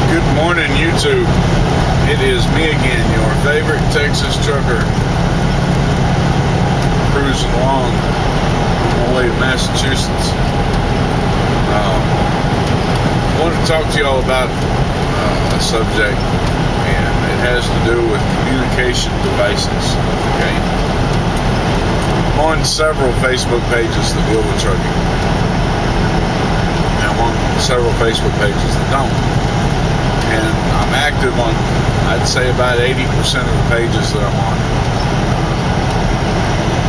Good morning, YouTube. It is me again, your favorite Texas trucker, cruising along on my way to Massachusetts. I want to talk to y'all about a subject, and it has to do with communication devices. Okay, I'm on several Facebook pages that deal with trucking, and I'm on several Facebook pages that don't. And I'm active on, I'd say, about 80% of the pages that I'm on.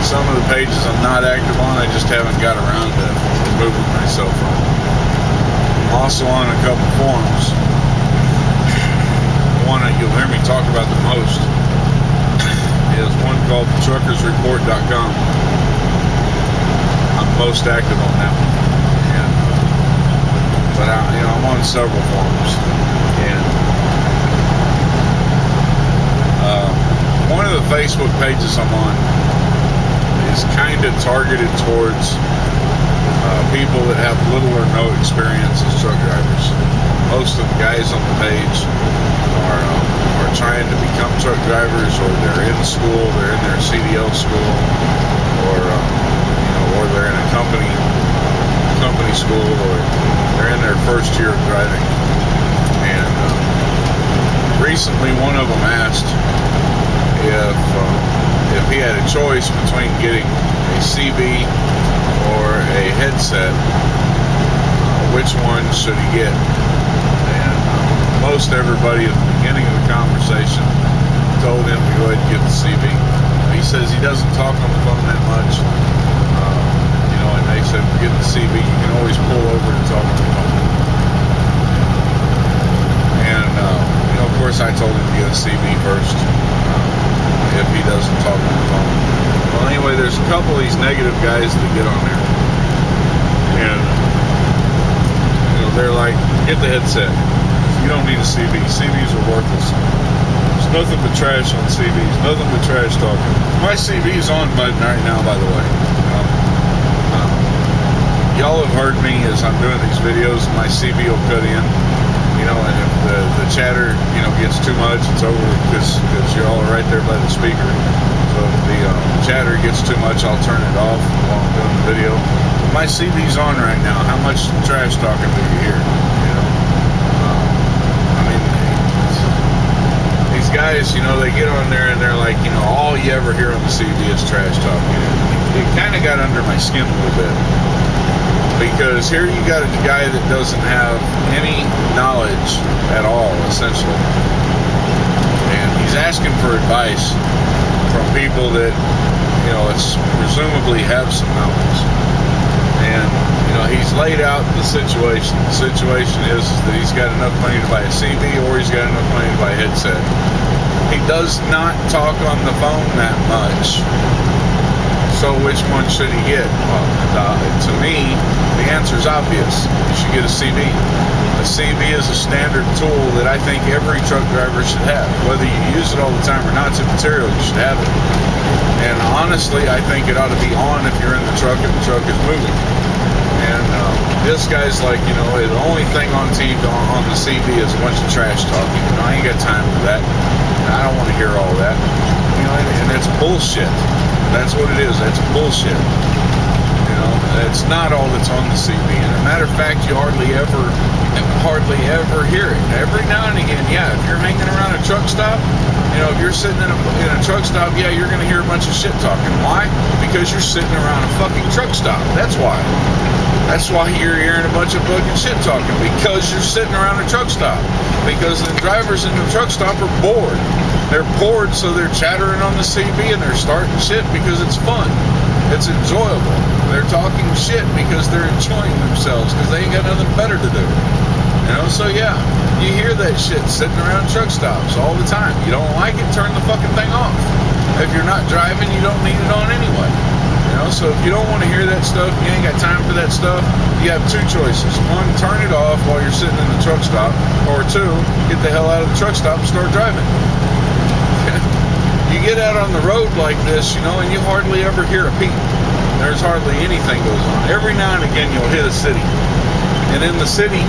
Some of the pages I'm not active on, I just haven't got around to removing myself from. I'm also on a couple forums. The one that you'll hear me talk about the most is one called truckersreport.com. I'm most active on that one. But I'm on several forums. And one of the Facebook pages I'm on is kind of targeted towards people that have little or no experience as truck drivers. Most of the guys on the page are trying to become truck drivers, or they're in school, they're in their CDL school, or they're in a company school, or they're in their first year of driving. And recently one of them asked if he had a choice between getting a CB or a headset, which one should he get? And most everybody at the beginning of the conversation told him to go ahead and get the CB. He says he doesn't talk on the phone that much. And they said, forget the CB, you can always pull over and talk on the phone. And, of course, I told him to get a CB first, if he doesn't talk on the phone. Well, anyway, there's a couple of these negative guys that get on there. And, they're like, get the headset. You don't need a CB. CBs are worthless. There's nothing but trash on CBs. Nothing but trash talking. My CB's on right now, by the way. Y'all have heard me as I'm doing these videos, my CB will cut in, and if the chatter, gets too much, it's over, because y'all are right there by the speaker. So if the chatter gets too much, I'll turn it off while I'm doing the video. My CB's on right now. How much trash talking do you hear? These guys, they get on there and they're like, all you ever hear on the CB is trash talking. It kind of got under my skin a little bit. Because here you got a guy that doesn't have any knowledge at all, essentially. And he's asking for advice from people that, presumably have some knowledge. And, he's laid out the situation. The situation is that he's got enough money to buy a CB, or he's got enough money to buy a headset. He does not talk on the phone that much. So which one should he get? Well, to me, the answer is obvious. You should get a CB. A CB is a standard tool that I think every truck driver should have. Whether you use it all the time or not, it's immaterial. You should have it. And honestly, I think it ought to be on if you're in the truck and the truck is moving. And this guy's like, the only thing on TV on the CB is a bunch of trash talking. I ain't got time for that. I don't want to hear all that. And that's bullshit. That's what it is. That's bullshit. It's not all that's on the CB. And as a matter of fact, you hardly ever hear it. Every now and again, yeah, if you're hanging around a truck stop, if you're sitting in a truck stop, yeah, you're going to hear a bunch of shit talking. Why? Because you're sitting around a fucking truck stop. That's why. That's why you're hearing a bunch of fucking shit talking. Because you're sitting around a truck stop. Because the drivers in the truck stop are bored. They're bored, so they're chattering on the CB and they're starting shit because it's fun. It's enjoyable. They're talking shit because they're enjoying themselves because they ain't got nothing better to do. So yeah, you hear that shit sitting around truck stops all the time. You don't like it, turn the fucking thing off. If you're not driving, you don't need it on anyway. So if you don't want to hear that stuff, you ain't got time for that stuff, you have two choices. One, turn it off while you're sitting in the truck stop. Or two, get the hell out of the truck stop and start driving. You get out on the road like this, and you hardly ever hear a peep. There's hardly anything goes on. Every now and again, you'll hit a city. And in the city,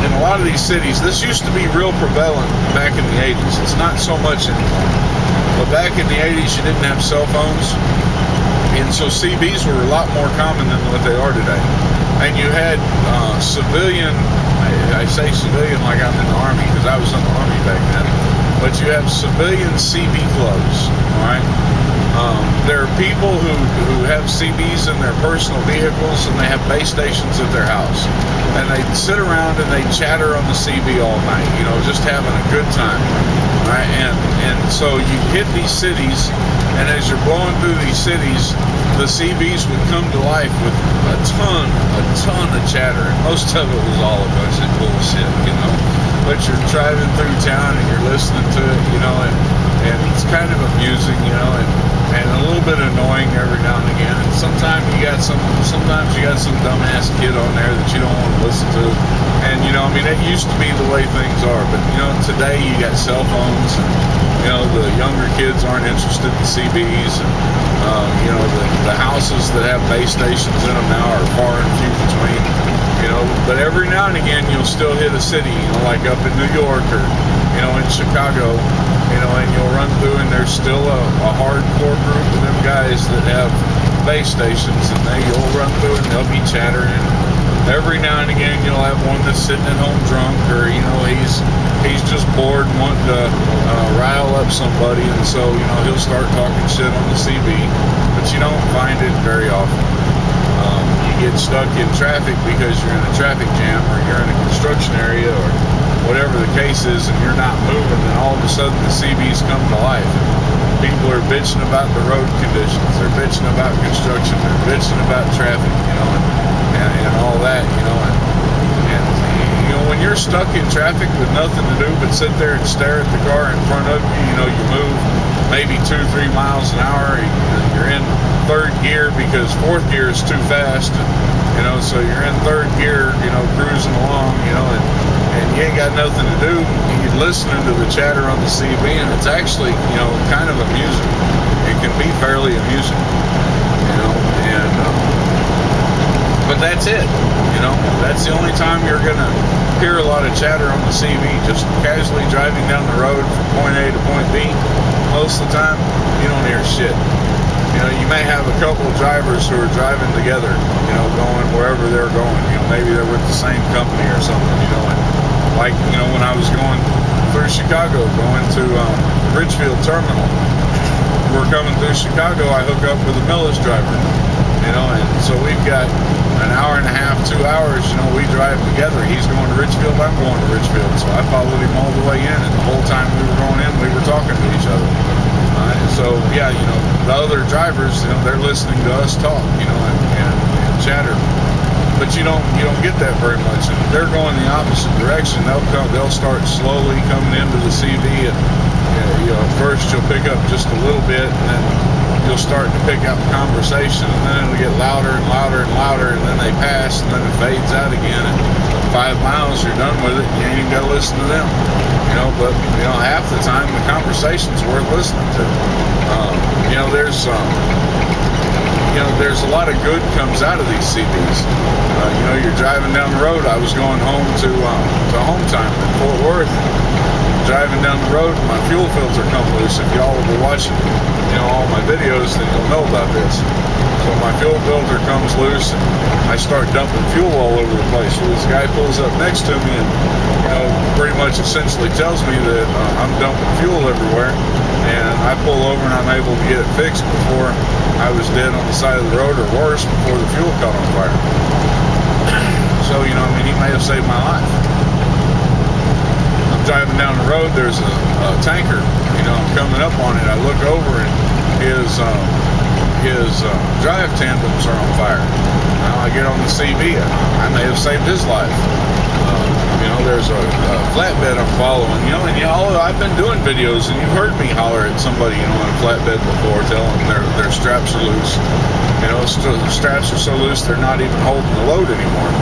in a lot of these cities, this used to be real prevalent back in the 80s. It's not so much anymore. But back in the 80s, you didn't have cell phones, and so CBs were a lot more common than what they are today. And you had civilian, I say civilian like I'm in the Army, because I was in the Army back then, but you have civilian CB clubs, all right? There are people who have CBs in their personal vehicles, and they have base stations at their house. And they sit around and they chatter on the CB all night, just having a good time. Right? And so you hit these cities, and as you're blowing through these cities, the CBs would come to life with a ton of chatter. And most of it was all a bunch of bullshit, But you're driving through town and you're listening to it, and it's kind of amusing, and a little bit annoying every now and again. And sometimes you got some dumbass kid on there that you don't want to listen to. And it used to be the way things are, but today you got cell phones, and the younger kids aren't interested in CBs, and the houses that have base stations in them now are far and few between. But every now and again you'll still hit a city, like up in New York or in Chicago, and you'll run through, and there's still a hardcore group of them guys that have base stations, and you'll run through and they'll be chattering. Every now and again you'll have one that's sitting at home drunk, or he's just bored and wanting to rile up somebody, and so he'll start talking shit on the CB, but you don't find it very often. You get stuck in traffic because you're in a traffic jam, or you're in a construction area, or whatever the case is, and you're not moving, and all of a sudden the CBs come to life. People are bitching about the road conditions, they're bitching about construction, they're bitching about traffic, and all that, and when you're stuck in traffic with nothing to do but sit there and stare at the car in front of you, you move maybe 2-3 miles an hour, you're in third gear because fourth gear is too fast, so you're in third gear, cruising along, and you ain't got nothing to do. You're listening to the chatter on the CB, and it's actually, kind of amusing. It can be fairly amusing, but that's it. That's the only time you're gonna hear a lot of chatter on the CB. Just casually driving down the road from point A to point B, most of the time you don't hear shit. You may have a couple of drivers who are driving together, going wherever they're going. Maybe they're with the same company or something, and like, when I was going through Chicago, going to Ridgefield Terminal, we're coming through Chicago, I hook up with a Millis driver, and so we've got an hour and a half, 2 hours, we drive together. He's going to Ridgefield, I'm going to Ridgefield, so I followed him all the way in, and the whole time we were going in, we were talking to each other. So yeah, the other drivers, they're listening to us talk, and chatter. But you don't get that very much. And they're going the opposite direction. They'll start slowly coming into the CB, and at first you'll pick up just a little bit, and then you'll start to pick up conversation, and then it'll get louder and louder and louder, and then they pass, and then it fades out again. And 5 miles, you're done with it. You ain't even got to listen to them. But half the time the conversation's worth listening to. There's a lot of good comes out of these CBs. You're driving down the road. I was going home to home time in Fort Worth. Driving down the road, my fuel filter come loose. If y'all will be watching, all my videos, then you'll know about this. So my fuel filter comes loose, and I start dumping fuel all over the place. Well, this guy pulls up next to me, and pretty much essentially tells me that I'm dumping fuel everywhere, and I pull over and I'm able to get it fixed before I was dead on the side of the road, or worse, before the fuel caught on fire. So he may have saved my life. I'm driving down the road, there's a tanker, I'm coming up on it. I look over, and his drive tandems are on fire. Now I get on the CB, I may have saved his life. There's a flatbed I'm following, and I've been doing videos, and you've heard me holler at somebody, in a flatbed before, tell them their straps are loose. The straps are so loose they're not even holding the load anymore.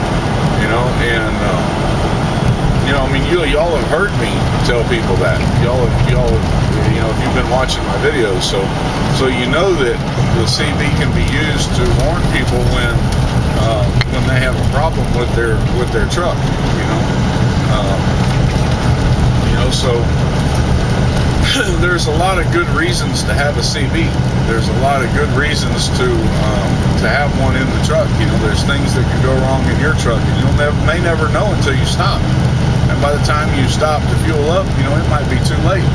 Y'all have heard me tell people that. Y'all, if you've been watching my videos, so that the CB can be used to warn people when they have a problem with their truck. Um, so there's a lot of good reasons to have a CB. There's a lot of good reasons to have one in the truck. There's things that can go wrong in your truck, and may never know until you stop. And by the time you stop to fuel up, it might be too late.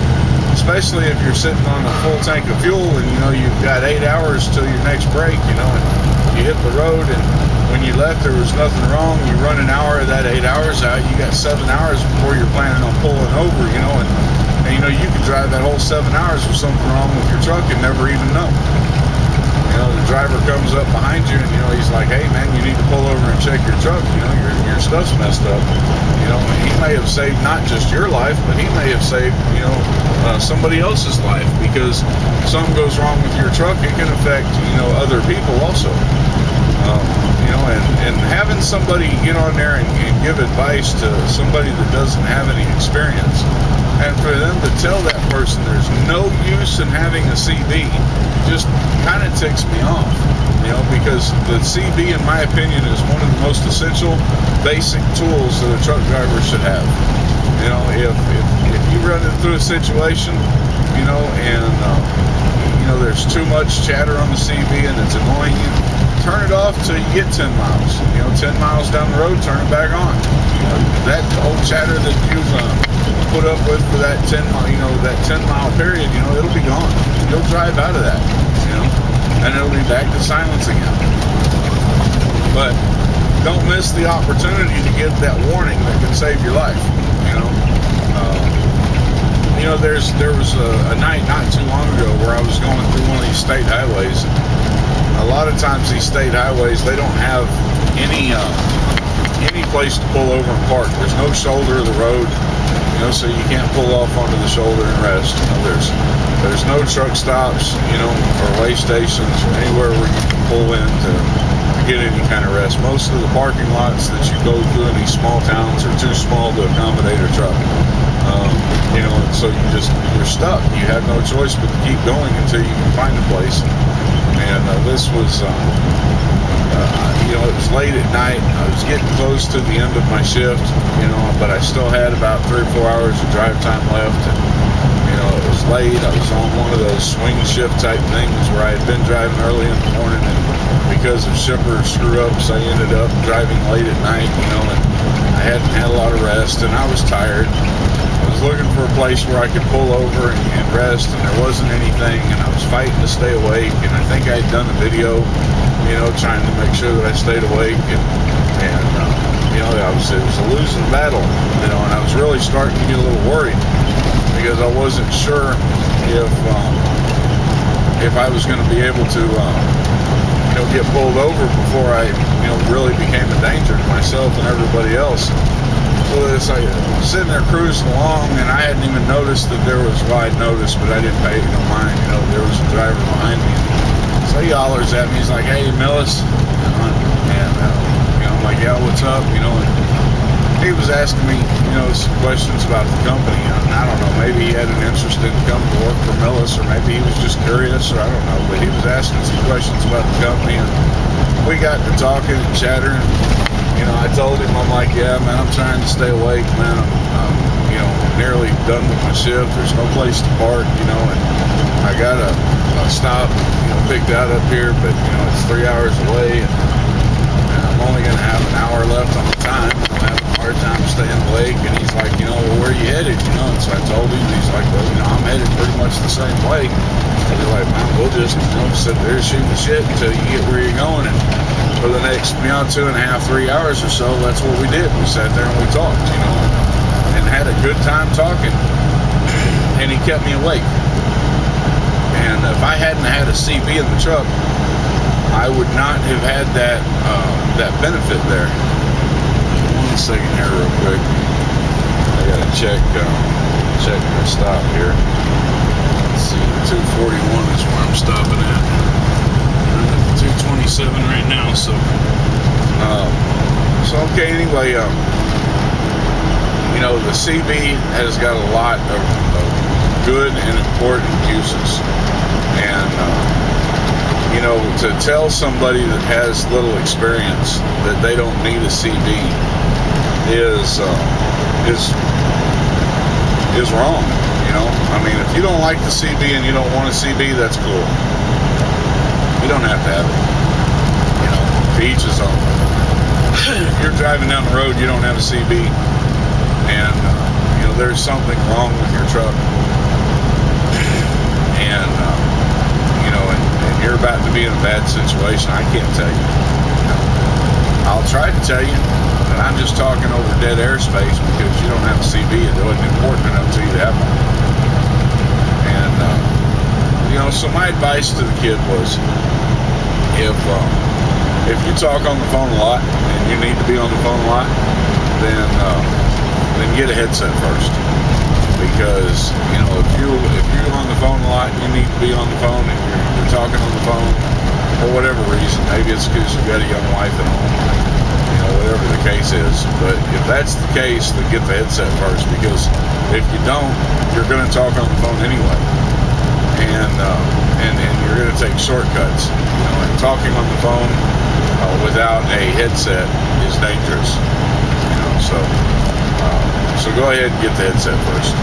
Especially if you're sitting on a full tank of fuel and you've got 8 hours till your next break. And you hit the road, and when you left there was nothing wrong. You run an hour of that 8 hours out. You got 7 hours before you're planning on pulling over. And you can drive that whole 7 hours with something wrong with your truck and never even know. The driver comes up behind you and he's like, "Hey man, you need to pull over and check your truck. Your stuff's messed up." And he may have saved not just your life, but he may have saved somebody else's life, because if something goes wrong with your truck, it can affect other people also. And having somebody get on there and give advice to somebody that doesn't have any experience, and for them to tell that person there's no use in having a CB, just kind of ticks me off. Because the CB, in my opinion, is one of the most essential basic tools that a truck driver should have. If you run into a situation, and there's too much chatter on the CB and it's annoying you, turn it off till you get 10 miles. 10 miles down the road, turn it back on. That old chatter that you've put up with for that 10 mile period, it'll be gone. You'll drive out of that, and it'll be back to silence again. But don't miss the opportunity to get that warning that can save your life. There was a night not too long ago where I was going through one of these state highways. A lot of times these state highways, they don't have any place to pull over and park. There's no shoulder of the road, so you can't pull off onto the shoulder and rest. There's no truck stops, or way stations or anywhere where you can pull in to get any kind of rest. Most of the parking lots that you go through in these small towns are too small to accommodate a truck. And so you're stuck. You have no choice but to keep going until you can find a place. And this was, it was late at night. I was getting close to the end of my shift, but I still had about 3 or 4 hours of drive time left. And, it was late. I was on one of those swing shift type things where I had been driving early in the morning, and because of shipper screw-ups, I ended up driving late at night, and I hadn't had a lot of rest, and I was tired. I was looking for a place where I could pull over and rest, and there wasn't anything, and I was fighting to stay awake. And I think I had done a video, trying to make sure that I stayed awake, and it was a losing battle, and I was really starting to get a little worried, because I wasn't sure if I was going to be able to get pulled over before I really became a danger to myself and everybody else. So it's like sitting there cruising along, and I hadn't even noticed that there was, well, I'd noticed, but I didn't pay no mind. There was a driver behind me. So he hollers at me. He's like, "Hey, Millis," and I'm like, "Yeah, what's up?" And he was asking me, some questions about the company. I don't know. Maybe he had an interest in coming to work for Millis, or maybe he was just curious, or I don't know. But he was asking some questions about the company, and we got to talking and chattering. I told him, I'm like, "Yeah, man, I'm trying to stay awake, man. I'm nearly done with my shift. There's no place to park, and I got a stop, picked out up here, but, it's 3 hours away, and I'm only going to have an hour left on the time. I'm having a hard time staying awake." And he's like, "Well, where are you headed?" And so I told him. He's like, "Well, I'm headed pretty much the same way." And he's like, "Man, we'll just, sit there shooting the shit until you get where you're going." And for the next, 2.5, 3 hours or so, that's what we did. We sat there and we talked, and had a good time talking. And he kept me awake. And if I hadn't had a CB in the truck, I would not have had that benefit there. 1 second here, real quick. I gotta check my stop here. Let's see, 241 is where I'm stopping at. I'm at 227 right now, so okay. Anyway, the CB has got a lot of good and important uses, and to tell somebody that has little experience that they don't need a CB is is wrong. You know, I mean, if you don't like the CB and you don't want a CB, that's cool. You don't have to have it. You know, to each his own. If you're driving down the road, you don't have a CB, and you know there's something wrong with your truck, and you know, and you're about to be in a bad situation. I can't tell you. I'll try to tell you, but I'm just talking over dead airspace because you don't have a CB. It wasn't important enough to you to have one. And you know, so my advice to the kid was, if you talk on the phone a lot and you need to be on the phone a lot, then get a headset first. Because you know, if you're on the phone a lot, you need to be on the phone, and you're talking on the phone for whatever reason. Maybe it's because you've got a young wife at home. You know, whatever the case is. But if that's the case, then get the headset first. Because if you don't, you're going to talk on the phone anyway, and you're going to take shortcuts. You know, and talking on the phone without a headset is dangerous. You know, so go ahead and get the headset first.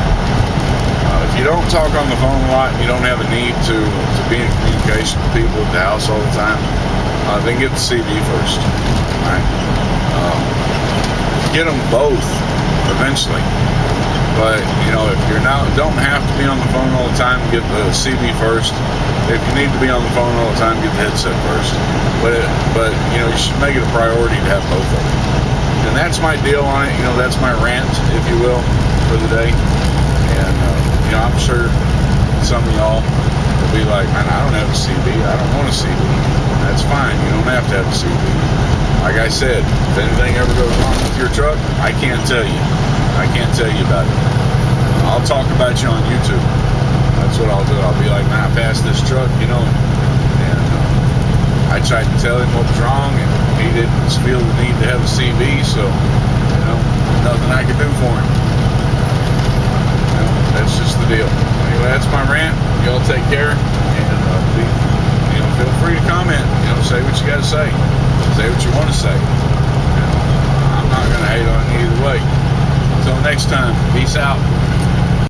If you don't talk on the phone a lot and you don't have a need to be in communication with people at the house all the time, then get the CB first. All right? Get them both eventually. But you know, if you're don't have to be on the phone all the time, get the CB first. If you need to be on the phone all the time, get the headset first. But you know, you should make it a priority to have both of them. And that's my deal on it. You know, that's my rant, if you will, for the day. And you know, I'm sure some of y'all will be like, man, I don't have a CB. I don't want a CB. That's fine. You don't have to have a CB. Like I said, if anything ever goes wrong with your truck, I can't tell you. I can't tell you about it. I'll talk about you on YouTube. That's what I'll do. I'll be like, man, I passed this truck, you know, and I tried to tell him what was wrong, and he didn't feel the need to have a CB, so, you know, nothing I could do for him. You know, that's just the deal. Anyway, that's my rant. Y'all take care, and you know, feel free to comment. You know, say what you got to say. Say what you want to say. You know, I'm not going to hate on you either way. Until next time, peace out.